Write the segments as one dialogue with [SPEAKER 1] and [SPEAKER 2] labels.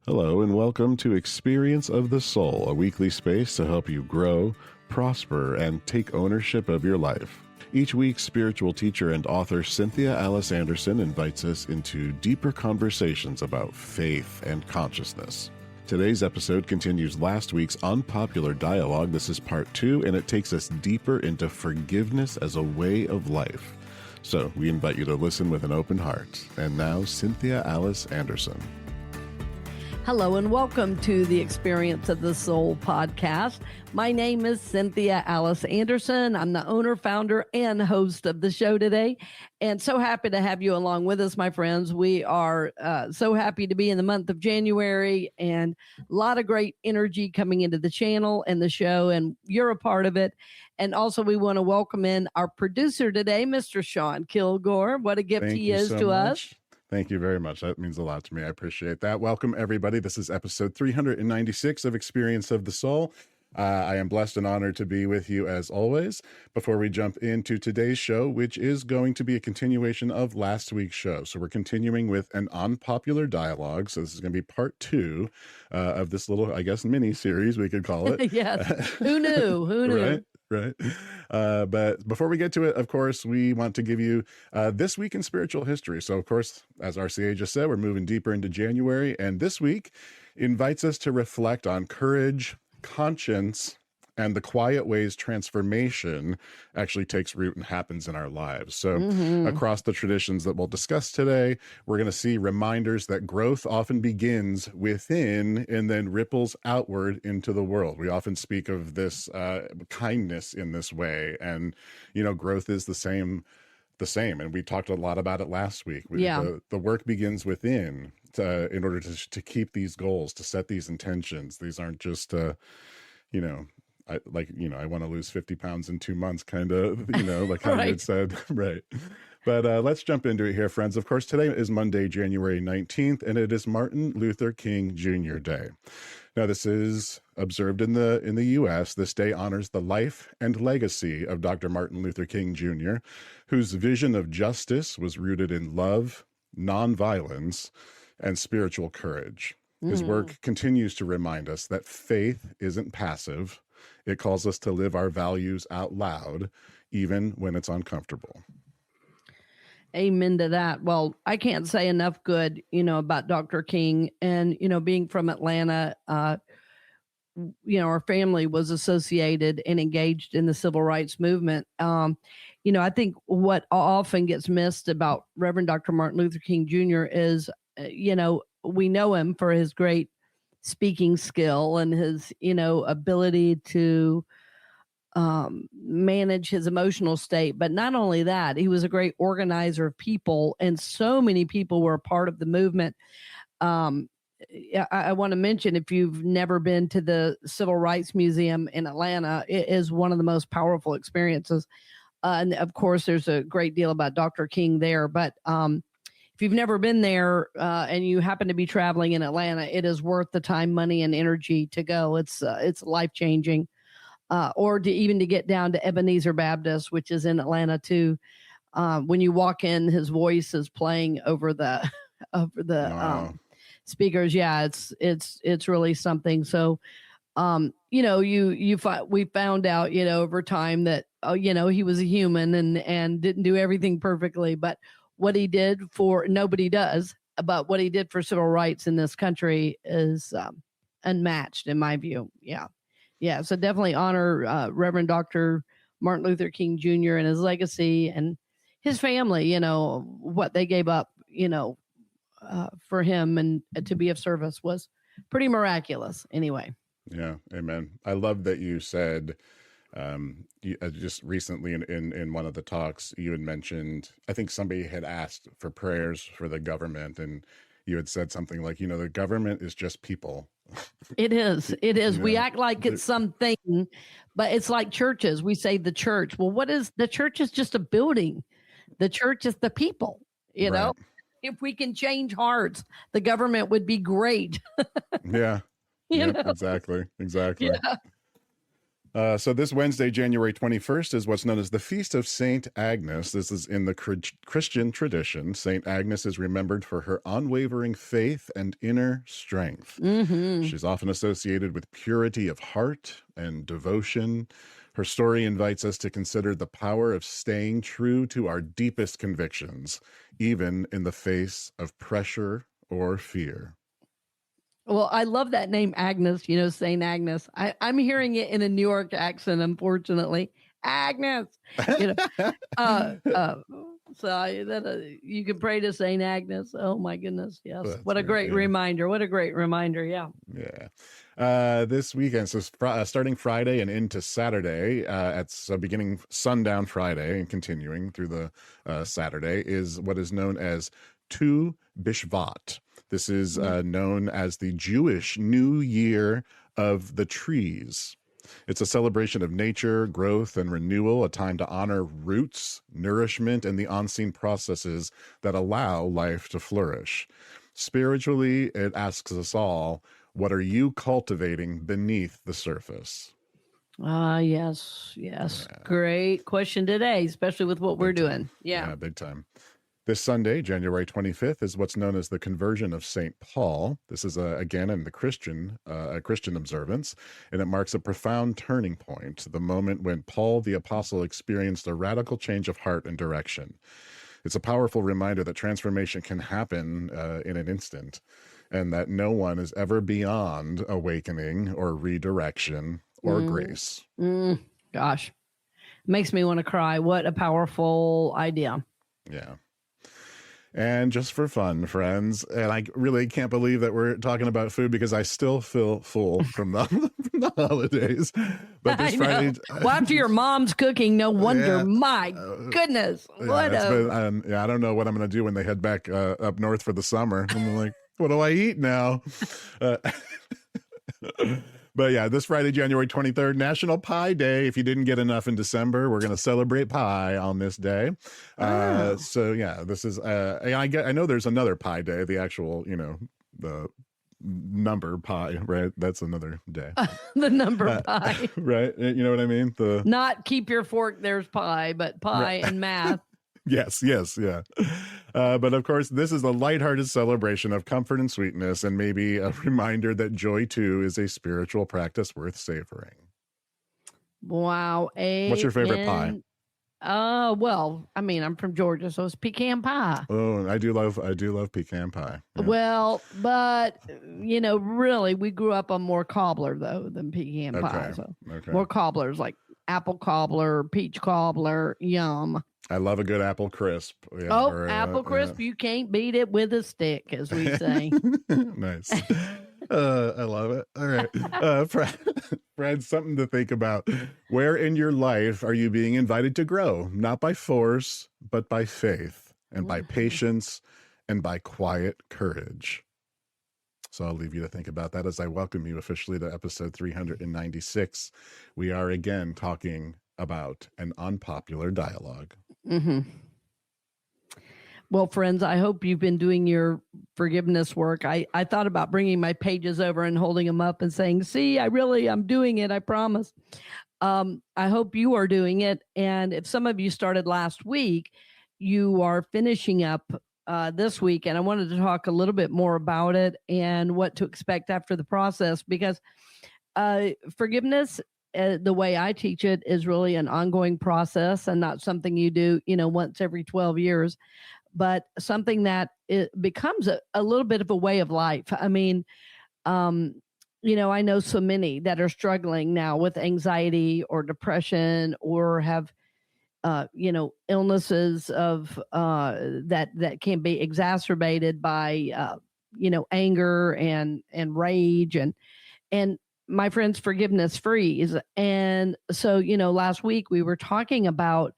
[SPEAKER 1] Hello and welcome to Experience of the Soul, a weekly space to help you grow, prosper, and take ownership of your life. Each week, spiritual teacher and author Cynthia Alice Anderson invites us into deeper conversations about faith and consciousness. Today's episode continues last week's Unpopular dialogue. This is part 2, and it takes us deeper into forgiveness as a way of life. So we invite you to listen with an open heart. And now, Cynthia Alice Anderson.
[SPEAKER 2] Hello and welcome to the Experience of the Soul podcast. My name is Cynthia Alice Anderson. I'm the owner, founder, and host of the show today. And so happy to have you along with us, my friends. We are so happy to be in the month of January, and a lot of great energy coming into the channel and the show, and you're a part of it. And also we want to welcome in our producer today, Mr. Sean Kilgore. What a gift he is to us.
[SPEAKER 1] Thank you very much. That means a lot to me. I appreciate that. Welcome, everybody. This is episode 396 of Experience of the Soul. I am blessed and honored to be with you as always. Before we jump into today's show, which is going to be a continuation of last week's show. So we're continuing with an unpopular dialogue. So this is going to be part 2 of this little, I guess, mini series, we could call it.
[SPEAKER 2] Yes. Who knew? Who knew?
[SPEAKER 1] Right. But before we get to it, of course, we want to give you this week in spiritual history. So, of course, as RCA just said, we're moving deeper into January. And this week invites us to reflect on courage, conscience, and the quiet ways transformation actually takes root and happens in our lives. So across the traditions that we'll discuss today, we're going to see reminders that growth often begins within and then ripples outward into the world. We often speak of this kindness in this way. And, you know, growth is the same. And we talked a lot about it last week. The work begins within in order to keep these goals, to set these intentions. These aren't just, I want to lose 50 pounds in 2 months, kind of, like how you had said. Right. But let's jump into it here, friends. Of course, today is Monday, January 19th, and it is Martin Luther King Jr. Day. Now, this is observed in the U.S. This day honors the life and legacy of Dr. Martin Luther King Jr., whose vision of justice was rooted in love, nonviolence, and spiritual courage. His work continues to remind us that faith isn't passive. It calls us to live our values out loud, even when it's uncomfortable.
[SPEAKER 2] Amen to that. Well, I can't say enough good, about Dr. King. And, being from Atlanta, our family was associated and engaged in the civil rights movement. I think what often gets missed about Reverend Dr. Martin Luther King Jr. is, we know him for his great speaking skill and his, ability to manage his emotional state. But not only that, he was a great organizer of people, and so many people were a part of the movement. I want to mention, if you've never been to the Civil Rights Museum in Atlanta, it is one of the most powerful experiences. And of course, there's a great deal about Dr. King there, but if you've never been there and you happen to be traveling in Atlanta, it is worth the time, money, and energy to go. It's life-changing. Or to get down to Ebenezer Baptist, which is in Atlanta too. When you walk in, his voice is playing over the speakers. Yeah, it's really something. So, we found out, over time that he was a human and didn't do everything perfectly, but what he did nobody does, but what he did for civil rights in this country is unmatched in my view. Yeah. Yeah. So definitely honor Reverend Dr. Martin Luther King Jr. and his legacy and his family, what they gave up, for him and to be of service was pretty miraculous anyway.
[SPEAKER 1] Yeah. Amen. I love that you said, just recently in one of the talks, you had mentioned, I think somebody had asked for prayers for the government, and you had said something like, the government is just people.
[SPEAKER 2] It is. We act like it's something, but it's like churches. We say the church. Well, what is the church? Is just a building. The church is the people, know. If we can change hearts, the government would be great.
[SPEAKER 1] Yeah. Exactly.
[SPEAKER 2] Yeah.
[SPEAKER 1] So this Wednesday, January 21st, is what's known as the Feast of Saint Agnes. This is in the Christian tradition. Saint Agnes is remembered for her unwavering faith and inner strength.
[SPEAKER 2] Mm-hmm.
[SPEAKER 1] She's often associated with purity of heart and devotion. Her story invites us to consider the power of staying true to our deepest convictions, even in the face of pressure or fear.
[SPEAKER 2] Well, I love that name, Agnes, St. Agnes. I'm hearing it in a New York accent, unfortunately. Agnes, you know. You can pray to St. Agnes. Oh, my goodness. Yes.
[SPEAKER 1] That's
[SPEAKER 2] what a great reminder. What a great reminder. Yeah.
[SPEAKER 1] Yeah. This weekend, so starting Friday and into Saturday, beginning sundown Friday and continuing through the Saturday, is what is known as Tu Bishvat. This is known as the Jewish New Year of the Trees. It's a celebration of nature, growth, and renewal, a time to honor roots, nourishment, and the unseen processes that allow life to flourish. Spiritually, it asks us all, what are you cultivating beneath the surface?
[SPEAKER 2] Yes. Yeah. Great question today, especially with what we're doing.
[SPEAKER 1] Yeah, big time. This Sunday, January 25th, is what's known as the conversion of St. Paul. This is, again, in the Christian observance, and it marks a profound turning point, the moment when Paul the Apostle experienced a radical change of heart and direction. It's a powerful reminder that transformation can happen in an instant, and that no one is ever beyond awakening or redirection or grace.
[SPEAKER 2] Gosh, makes me want to cry. What a powerful idea.
[SPEAKER 1] Yeah. And just for fun, friends, and I really can't believe that we're talking about food because I still feel full from the holidays. But this Friday,
[SPEAKER 2] well, after your mom's cooking, no wonder. My goodness,
[SPEAKER 1] I don't know what I'm going to do when they head back up north for the summer. I'm like, what do I eat now? But yeah, this Friday, January 23rd, National Pie Day. If you didn't get enough in December, we're going to celebrate pie on this day. So yeah, this is, I know there's another Pie Day, the actual, the number pie, right? That's another day.
[SPEAKER 2] The number pie.
[SPEAKER 1] Right? You know what I mean?
[SPEAKER 2] Not keep your fork, there's pie, but pie and math.
[SPEAKER 1] Yes, yeah. But of course, this is a lighthearted celebration of comfort and sweetness, and maybe a reminder that joy, too, is a spiritual practice worth savoring.
[SPEAKER 2] Wow.
[SPEAKER 1] What's your favorite pie?
[SPEAKER 2] Well, I mean, I'm from Georgia, so it's pecan pie.
[SPEAKER 1] Oh, I do love pecan pie. Yeah.
[SPEAKER 2] Well, but, really, we grew up on more cobbler, though, than pecan pie. So more cobblers, like apple cobbler, peach cobbler, yum.
[SPEAKER 1] I love a good apple crisp.
[SPEAKER 2] Yeah, apple crisp. You can't beat it with a stick, as we say.
[SPEAKER 1] Nice. I love it. All right. Fred, something to think about. Where in your life are you being invited to grow? Not by force, but by faith and by patience and by quiet courage. So I'll leave you to think about that as I welcome you officially to episode 396. We are again talking about an unpopular dialogue.
[SPEAKER 2] Mm-hmm. Well, friends, I hope you've been doing your forgiveness work. I thought about bringing my pages over and holding them up and saying, see, I'm doing it. I promise. I hope you are doing it. And if some of you started last week, you are finishing up this week. And I wanted to talk a little bit more about it and what to expect after the process, because forgiveness, the way I teach it, is really an ongoing process and not something you do, once every 12 years, but something that it becomes a little bit of a way of life. I mean, I know so many that are struggling now with anxiety or depression or have, illnesses of that can be exacerbated by, anger and rage and my friends, forgiveness freeze. And so, last week we were talking about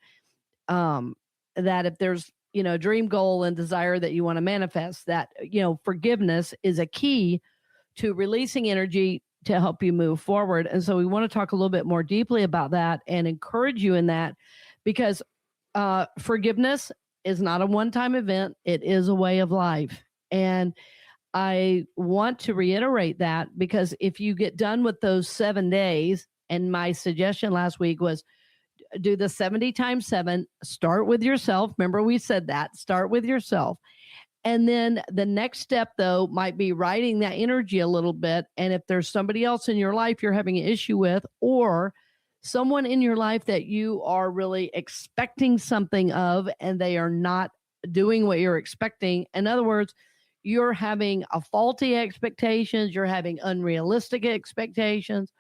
[SPEAKER 2] that if there's, a dream, goal, and desire that you want to manifest, that, forgiveness is a key to releasing energy to help you move forward. And so we want to talk a little bit more deeply about that and encourage you in that, because forgiveness is not a one-time event. It is a way of life. And I want to reiterate that, because if you get done with those 7 days And my suggestion last week was do the 70 times 7. Start with yourself. Remember, we said that. Start with yourself. And then the next step, though, might be writing that energy a little bit. And if there's somebody else in your life you're having an issue with, or someone in your life that you are really expecting something of and they are not doing what you're expecting, in other words, you're having a faulty expectations, you're having unrealistic expectations,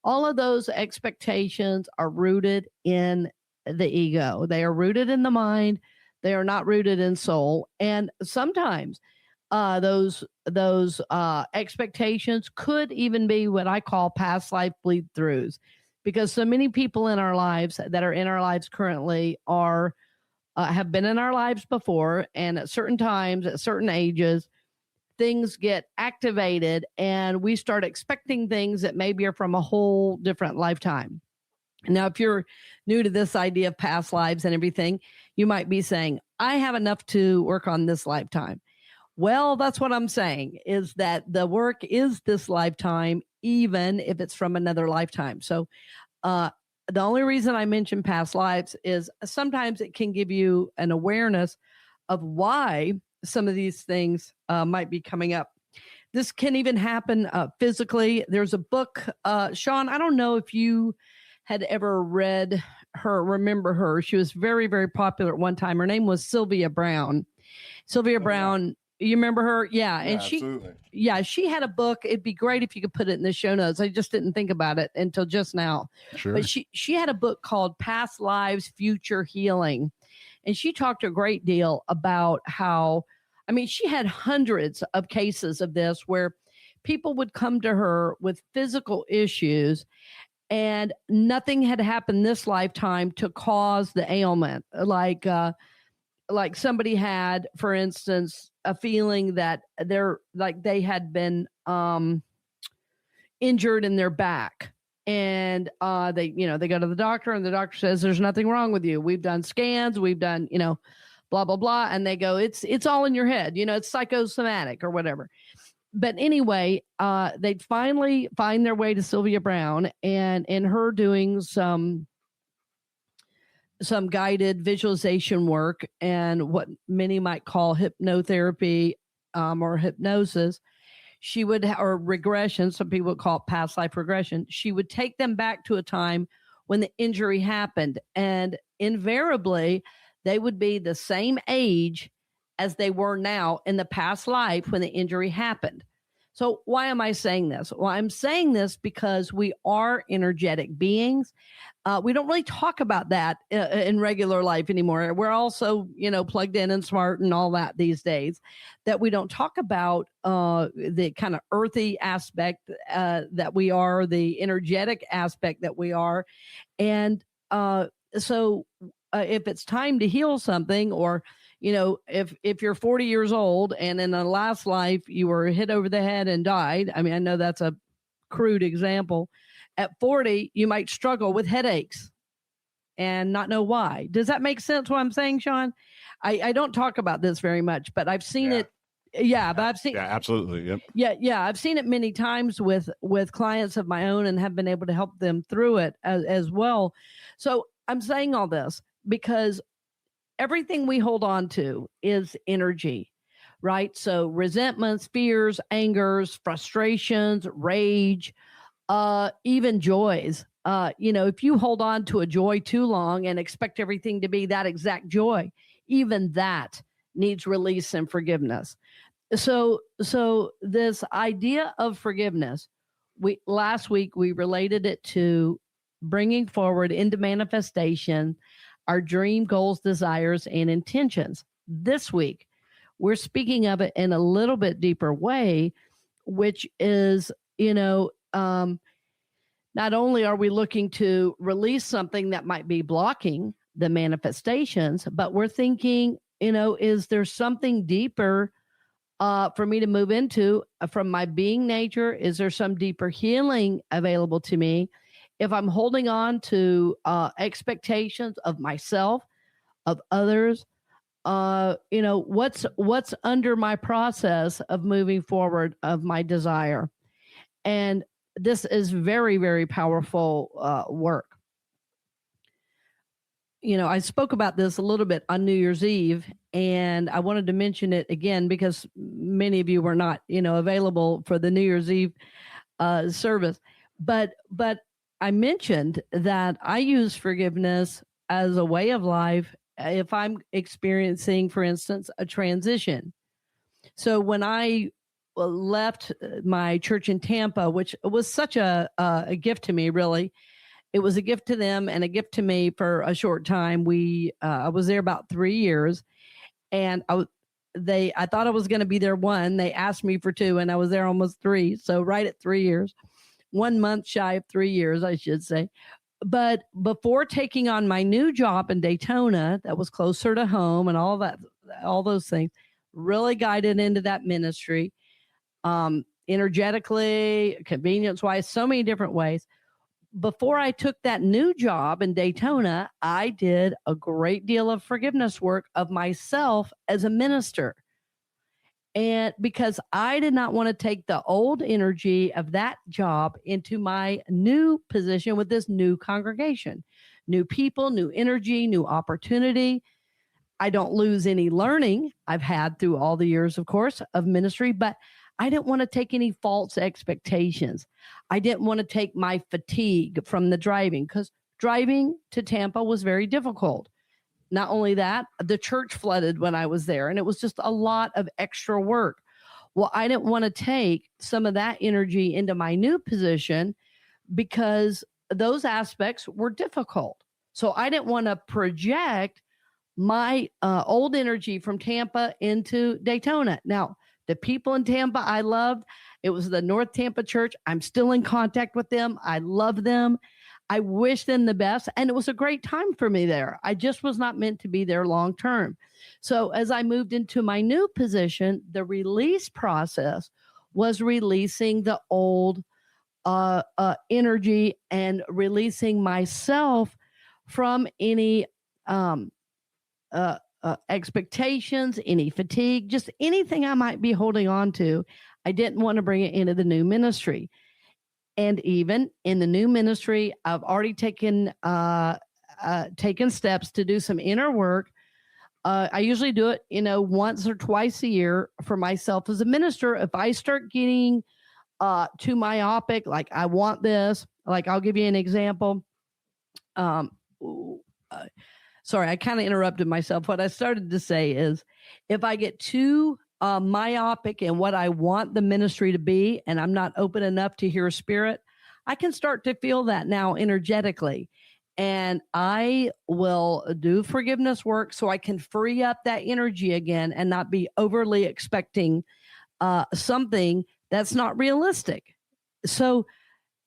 [SPEAKER 2] all of those expectations are rooted in the ego. They are rooted in the mind. They are not rooted in soul. And sometimes those expectations could even be what I call past life bleed throughs, because so many people in our lives that are in our lives currently are have been in our lives before, and at certain times, at certain ages, things get activated and we start expecting things that maybe are from a whole different lifetime. Now, if you're new to this idea of past lives and everything, you might be saying, I have enough to work on this lifetime. Well, that's what I'm saying, is that the work is this lifetime, even if it's from another lifetime. So the only reason I mention past lives is sometimes it can give you an awareness of why some of these things might be coming up. This can even happen physically. There's a book, Sean, I don't know if you had ever read her, remember her. She was very, very popular at one time. Her name was Sylvia Brown. Sylvia Brown, you remember her? Yeah. And she had a book. It'd be great if you could put it in the show notes. I just didn't think about it until just now.
[SPEAKER 1] Sure.
[SPEAKER 2] But she had a book called Past Lives, Future Healing. And she talked a great deal about how, I mean, she had hundreds of cases of this where people would come to her with physical issues and nothing had happened this lifetime to cause the ailment. Like somebody had, for instance, a feeling that they had been injured in their back. And they go to the doctor and the doctor says, there's nothing wrong with you. We've done scans, we've done, blah, blah, blah. And they go, it's all in your head, it's psychosomatic or whatever. But anyway, they'd finally find their way to Sylvia Brown, and in her doing some guided visualization work and what many might call hypnotherapy or hypnosis, she would, or regression, some people would call it past life regression. She would take them back to a time when the injury happened, and invariably they would be the same age as they were now in the past life when the injury happened. So why am I saying this? Well, I'm saying this because we are energetic beings. We don't really talk about that in regular life anymore. We're also, plugged in and smart and all that these days, that we don't talk about the kind of earthy aspect that we are, the energetic aspect that we are. And so if it's time to heal something, or if you're 40 years old and in a last life you were hit over the head and died, I mean, I know that's a crude example. At 40, you might struggle with headaches and not know why. Does that make sense what I'm saying, Sean? I don't talk about this very much, but I've seen it. Yeah, but I've seen.
[SPEAKER 1] Yeah, absolutely. Yep.
[SPEAKER 2] Yeah. I've seen it many times with clients of my own and have been able to help them through it as well. So I'm saying all this because everything we hold on to is energy, right? So resentments, fears, angers, frustrations, rage, even joys. If you hold on to a joy too long and expect everything to be that exact joy, even that needs release and forgiveness. So this idea of forgiveness, last week we related it to bringing forward into manifestation our dream, goals, desires, and intentions. This week, we're speaking of it in a little bit deeper way, which is, not only are we looking to release something that might be blocking the manifestations, but we're thinking, is there something deeper for me to move into from my being nature? Is there some deeper healing available to me? If I'm holding on to expectations of myself, of others, what's under my process of moving forward of my desire? And this is very, very powerful work. I spoke about this a little bit on New Year's Eve, and I wanted to mention it again because many of you were not, available for the New Year's Eve service. But I mentioned that I use forgiveness as a way of life if I'm experiencing, for instance, a transition. So when I left my church in Tampa, which was such a gift to me, really, it was a gift to them and a gift to me for a short time. I was there about 3 years, and I thought I was going to be there 1. They asked me for 2, and I was there almost 3. So right at 3 years, 1 month shy of 3 years, I should say. But before taking on my new job in Daytona, that was closer to home and all those things, really guided into that ministry, energetically, convenience wise, so many different ways. Before I took that new job in Daytona, I did a great deal of forgiveness work of myself as a minister. And because I did not want to take the old energy of that job into my new position with this new congregation, new people, new energy, new opportunity. I don't lose any learning I've had through all the years, of course, of ministry, but I didn't want to take any false expectations. I didn't want to take my fatigue from the driving, because driving to Tampa was very difficult. Not only that, the church flooded when I was there, and it was just a lot of extra work. Well, I didn't want to take some of that energy into my new position because those aspects were difficult. So I didn't want to project my old energy from Tampa into Daytona. Now, the people in Tampa I loved. It was the North Tampa Church. I'm still in contact with them. I love them. I wish them the best. And it was a great time for me there. I just was not meant to be there long term. So as I moved into my new position, the release process was releasing the old energy and releasing myself from any expectations, any fatigue, just anything I might be holding on to. I didn't want to bring it into the new ministry. And even in the new ministry, I've already taken steps to do some inner work. I usually do it, once or twice a year for myself as a minister. If I start getting too myopic, like I want this, like I'll give you an example. Sorry, I kind of interrupted myself. What I started to say is if I get too myopic in what I want the ministry to be, and I'm not open enough to hear spirit, I can start to feel that now energetically. And I will do forgiveness work so I can free up that energy again and not be overly expecting something that's not realistic. So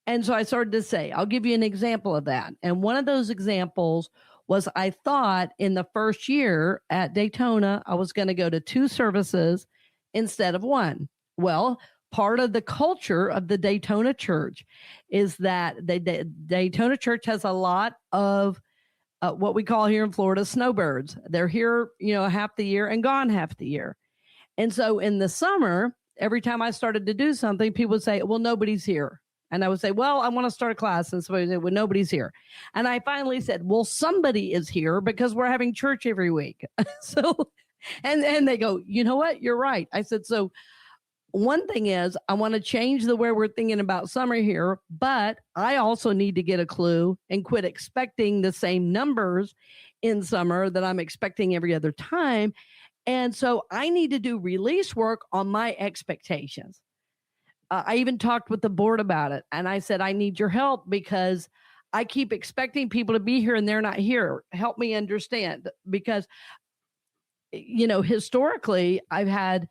[SPEAKER 2] I started to say, I'll give you an example of that. And one of those examples was I thought in the first year at Daytona, I was going to go to 2 services instead of 1. Well, part of the culture of the Daytona church is that the Daytona church has a lot of what we call here in Florida snowbirds. They're here, half the year and gone half the year. And so in the summer, every time I started to do something, people would say, well, nobody's here. And I would say, well, I want to start a class. And somebody would say, well, nobody's here. And I finally said, well, somebody is here because we're having church every week. So, and they go, you know what? You're right. I said, so one thing is I want to change the way we're thinking about summer here, but I also need to get a clue and quit expecting the same numbers in summer that I'm expecting every other time. And so I need to do release work on my expectations. I even talked with the board about it. And I said, I need your help because I keep expecting people to be here and they're not here. Help me understand. Because, historically, I've had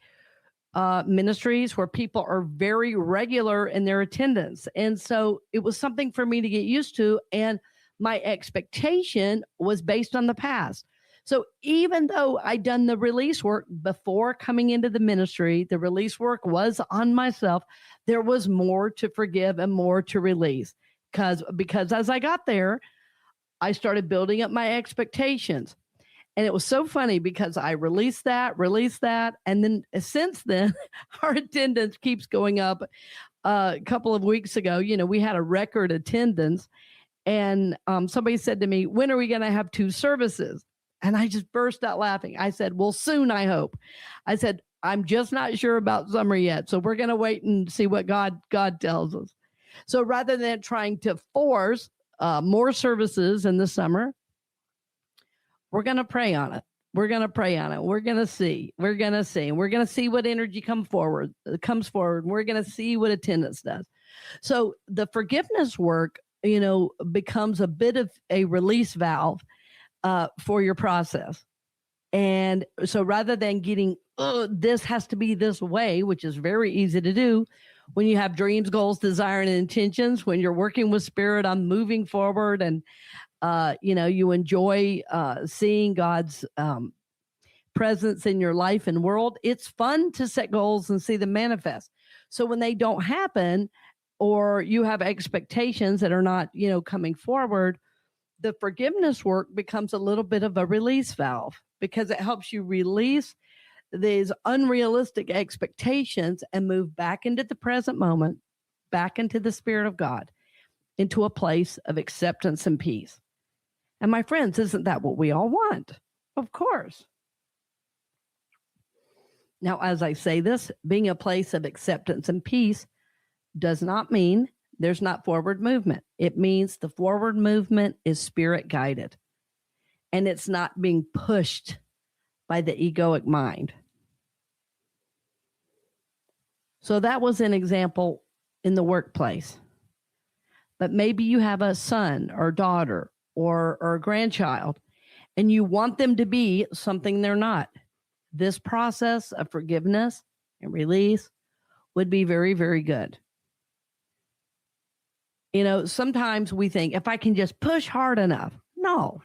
[SPEAKER 2] ministries where people are very regular in their attendance. And so it was something for me to get used to. And my expectation was based on the past. So even though I'd done the release work before coming into the ministry, the release work was on myself. There was more to forgive and more to release because as I got there, I started building up my expectations. And it was so funny because I released that. And then since then, our attendance keeps going up. a couple of weeks ago, we had a record attendance, and somebody said to me, "When are we going to have 2 services?" And I just burst out laughing. I said, "Well, soon, I hope." I said, "I'm just not sure about summer yet, so we're going to wait and see what God tells us." So rather than trying to force more services in the summer, we're going to pray on it. We're going to pray on it. We're going to see. We're going to see. We're going to see what energy comes forward. We're going to see what attendance does. So the forgiveness work, becomes a bit of a release valve for your process. And so rather than getting, this has to be this way, which is very easy to do when you have dreams, goals, desire, and intentions, when you're working with spirit on moving forward, and you enjoy seeing God's presence in your life and world. It's fun to set goals and see them manifest. So when they don't happen, or you have expectations that are not, coming forward, the forgiveness work becomes a little bit of a release valve, because it helps you release these unrealistic expectations and move back into the present moment, back into the Spirit of God, into a place of acceptance and peace. And my friends, isn't that what we all want? Of course. Now, as I say this, being a place of acceptance and peace does not mean there's not forward movement. It means the forward movement is spirit guided, and it's not being pushed by the egoic mind. So that was an example in the workplace. But maybe you have a son or daughter or a grandchild, and you want them to be something they're not. This process of forgiveness and release would be very, very good. Sometimes we think, if I can just push hard enough. No.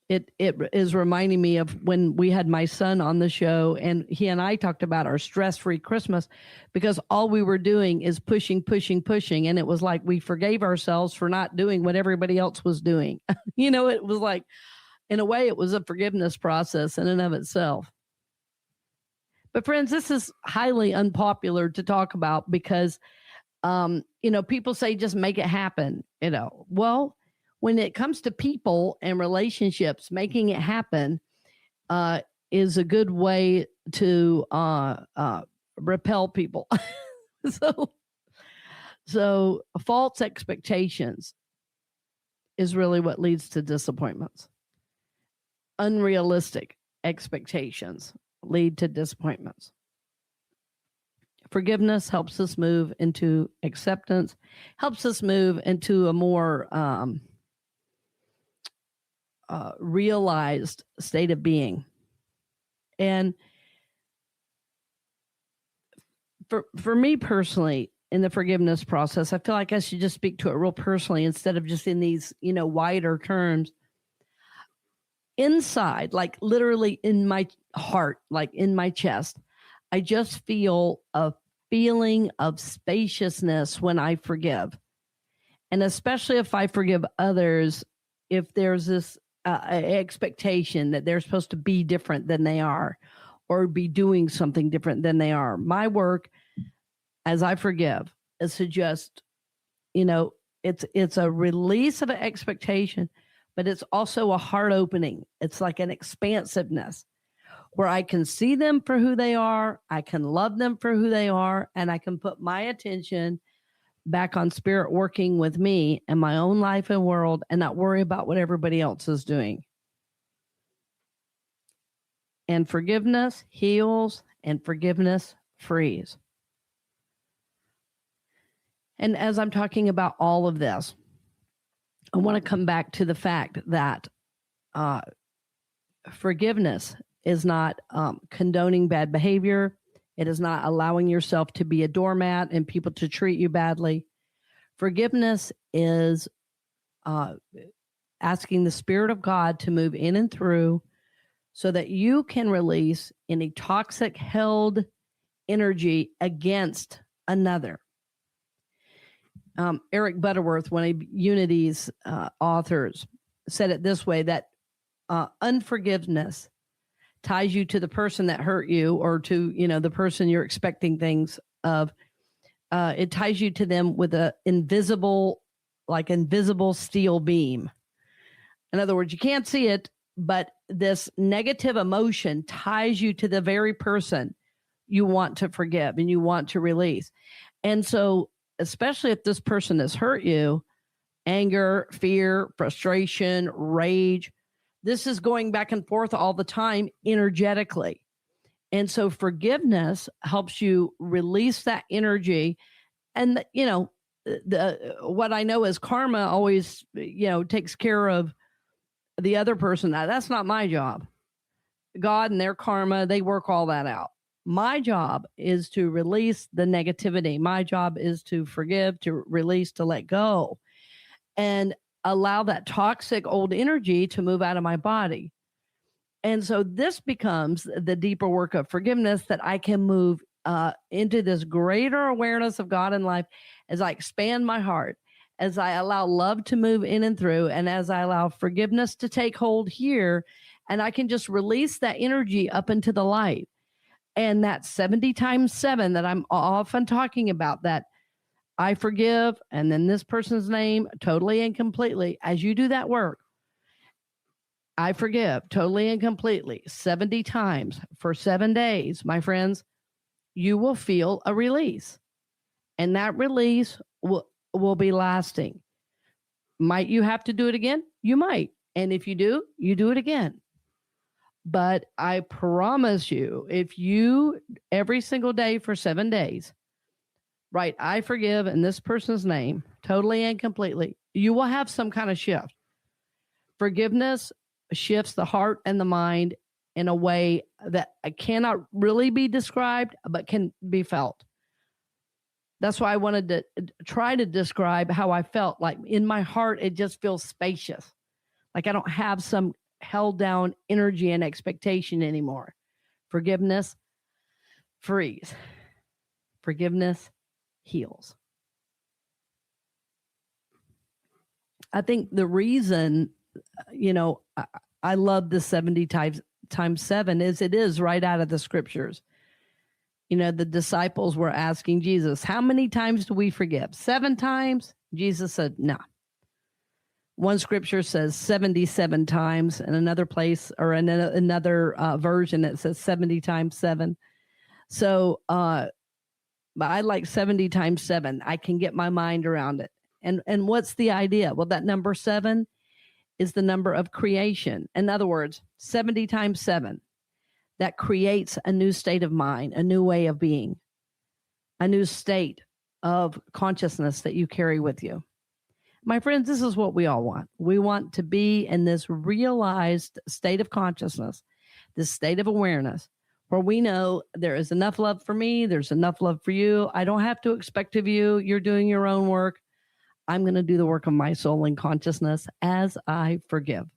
[SPEAKER 2] It is reminding me of when we had my son on the show, and he and I talked about our stress-free Christmas, because all we were doing is pushing. And it was like we forgave ourselves for not doing what everybody else was doing. It was like, in a way, it was a forgiveness process in and of itself. But friends, this is highly unpopular to talk about, because, people say just make it happen. Well, when it comes to people and relationships, making it happen is a good way to repel people. So false expectations is really what leads to disappointments. Unrealistic expectations lead to disappointments. Forgiveness helps us move into acceptance, helps us move into a more realized state of being. And for me personally, in the forgiveness process, I feel like I should just speak to it real personally instead of just in these, wider terms. Inside, like literally in my heart, like in my chest, I just feel a feeling of spaciousness when I forgive. And especially if I forgive others, if there's this expectation that they're supposed to be different than they are, or be doing something different than they are. My work, as I forgive, is to just, it's a release of an expectation, but it's also a heart opening. It's like an expansiveness where I can see them for who they are, I can love them for who they are, and I can put my attention back on spirit working with me and my own life and world, and not worry about what everybody else is doing. And forgiveness heals, and forgiveness frees. And as I'm talking about all of this, I want to come back to the fact that forgiveness is not condoning bad behavior. It is not allowing yourself to be a doormat and people to treat you badly. Forgiveness is asking the Spirit of God to move in and through so that you can release any toxic held energy against another. Eric Butterworth, one of Unity's authors, said it this way, that unforgiveness ties you to the person that hurt you, or to, the person you're expecting things of. It ties you to them with a invisible steel beam. In other words, you can't see it, but this negative emotion ties you to the very person you want to forgive and you want to release. And so, especially if this person has hurt you, anger, fear, frustration, rage, this is going back and forth all the time energetically. And so forgiveness helps you release that energy. And, what I know is karma always, takes care of the other person. That's not my job. God and their karma, they work all that out. My job is to release the negativity. My job is to forgive, to release, to let go, and allow that toxic old energy to move out of my body. And so this becomes the deeper work of forgiveness, that I can move into this greater awareness of God in life as I expand my heart, as I allow love to move in and through, and as I allow forgiveness to take hold here, and I can just release that energy up into the light. And that 70 times 7 that I'm often talking about, that I forgive, and then this person's name totally and completely, as you do that work, I forgive totally and completely 70 times for 7 days, my friends, you will feel a release. And that release will be lasting. Might you have to do it again? You might. And if you do, you do it again. But I promise you, if you every single day for 7 days, write, I forgive in this person's name totally and completely, you will have some kind of shift. Forgiveness shifts the heart and the mind in a way that cannot really be described, but can be felt. That's why I wanted to try to describe how I felt. Like in my heart, it just feels spacious. Like I don't have some held down energy and expectation anymore. Forgiveness frees. Forgiveness heals. I think the reason, I love the 70 times 7 is it is right out of the scriptures. The disciples were asking Jesus, how many times do we forgive? 7 times? Jesus said, no. One scripture says 77 times, and another place, or another version, it says 70 times 7. So, but I like 70 times 7. I can get my mind around it. And what's the idea? Well, that number 7 is the number of creation. In other words, 70 times 7. That creates a new state of mind, a new way of being, a new state of consciousness that you carry with you. My friends, this is what we all want. We want to be in this realized state of consciousness, this state of awareness, where we know there is enough love for me, there's enough love for you. I don't have to expect of you. You're doing your own work. I'm going to do the work of my soul and consciousness as I forgive.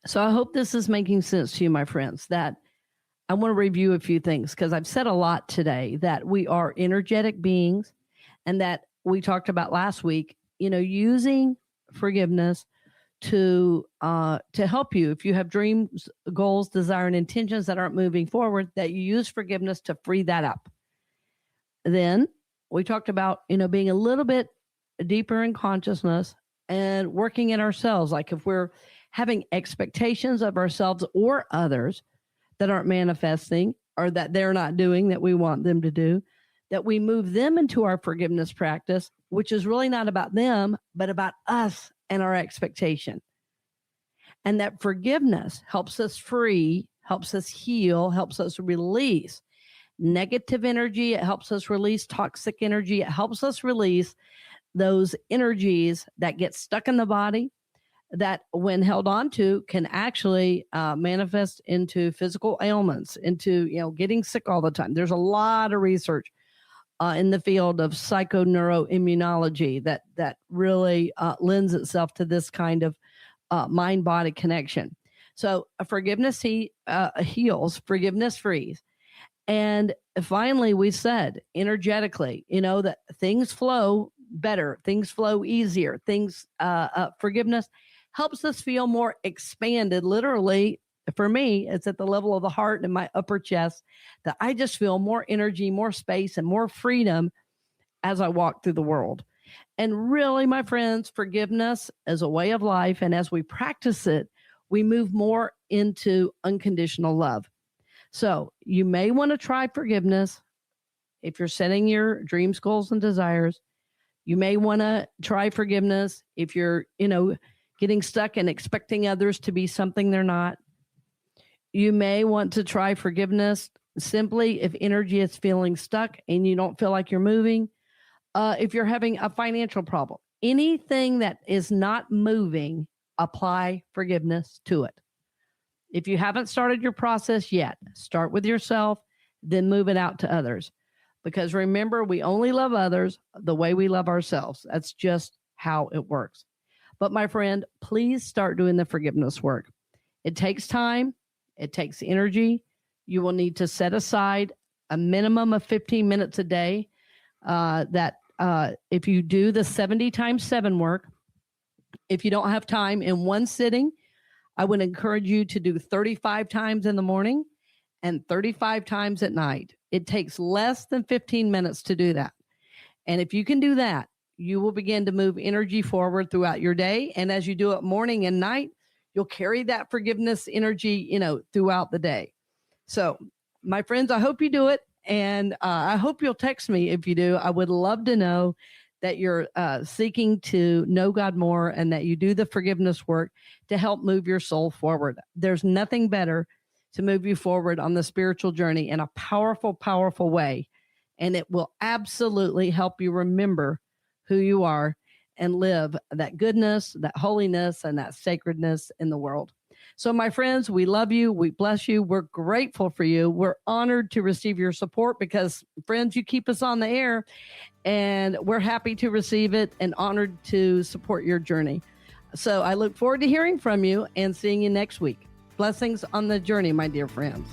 [SPEAKER 2] So I hope this is making sense to you, my friends, that I want to review a few things, because I've said a lot today, that we are energetic beings, and that we talked about last week, using forgiveness to help you. If you have dreams, goals, desire, and intentions that aren't moving forward, that you use forgiveness to free that up. Then we talked about, being a little bit deeper in consciousness and working in ourselves. Like if we're having expectations of ourselves or others that aren't manifesting, or that they're not doing that we want them to do, that we move them into our forgiveness practice, which is really not about them, but about us and our expectation. And that forgiveness helps us free, helps us heal, helps us release negative energy. It helps us release toxic energy. It helps us release those energies that get stuck in the body, that when held on to can actually manifest into physical ailments, into, getting sick all the time. There's a lot of research in the field of psychoneuroimmunology that really lends itself to this kind of mind-body connection. So forgiveness heals, forgiveness frees. And finally, we said energetically, that things flow better, things flow easier, forgiveness helps us feel more expanded. Literally, for me, it's at the level of the heart and my upper chest that I just feel more energy, more space, and more freedom as I walk through the world. And really, my friends, forgiveness is a way of life. And as we practice it, we move more into unconditional love. So you may want to try forgiveness if you're setting your dreams, goals, and desires. You may want to try forgiveness if you're, getting stuck and expecting others to be something they're not. You may want to try forgiveness simply if energy is feeling stuck and you don't feel like you're moving. If you're having a financial problem, anything that is not moving, apply forgiveness to it. If you haven't started your process yet, start with yourself, then move it out to others. Because remember, we only love others the way we love ourselves. That's just how it works. But my friend, please start doing the forgiveness work. It takes time. It takes energy. You will need to set aside a minimum of 15 minutes a day. If you do the 70 times 7 work, if you don't have time in one sitting, I would encourage you to do 35 times in the morning and 35 times at night. It takes less than 15 minutes to do that. And if you can do that, you will begin to move energy forward throughout your day. And as you do it morning and night, you'll carry that forgiveness energy, throughout the day. So, my friends, I hope you do it. And I hope you'll text me if you do. I would love to know that you're seeking to know God more and that you do the forgiveness work to help move your soul forward. There's nothing better to move you forward on the spiritual journey in a powerful, powerful way. And it will absolutely help you remember who you are and live that goodness, that holiness, and that sacredness in the world. So, my friends, we love you. We bless you. We're grateful for you. We're honored to receive your support because, friends, you keep us on the air, and we're happy to receive it and honored to support your journey. So I look forward to hearing from you and seeing you next week. Blessings on the journey, my dear friends.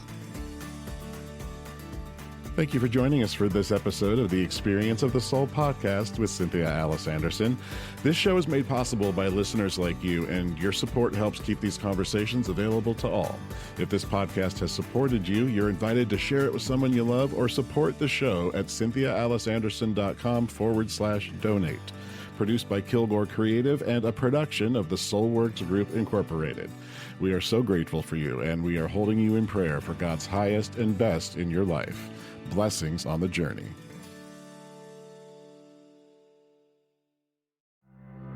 [SPEAKER 1] Thank you for joining us for this episode of the Experience of the Soul podcast with Cynthia Alice Anderson. This show is made possible by listeners like you, and your support helps keep these conversations available to all. If this podcast has supported you, you're invited to share it with someone you love or support the show at cynthiaaliceanderson.com/donate. Produced by Kilgore Creative and a production of the Soulworks Group Incorporated. We are so grateful for you, and we are holding you in prayer for God's highest and best in your life. Blessings on the journey.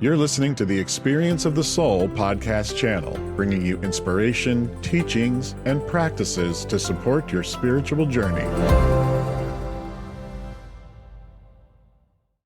[SPEAKER 1] You're listening to the Experience of the Soul podcast channel, bringing you inspiration, teachings, and practices to support your spiritual journey.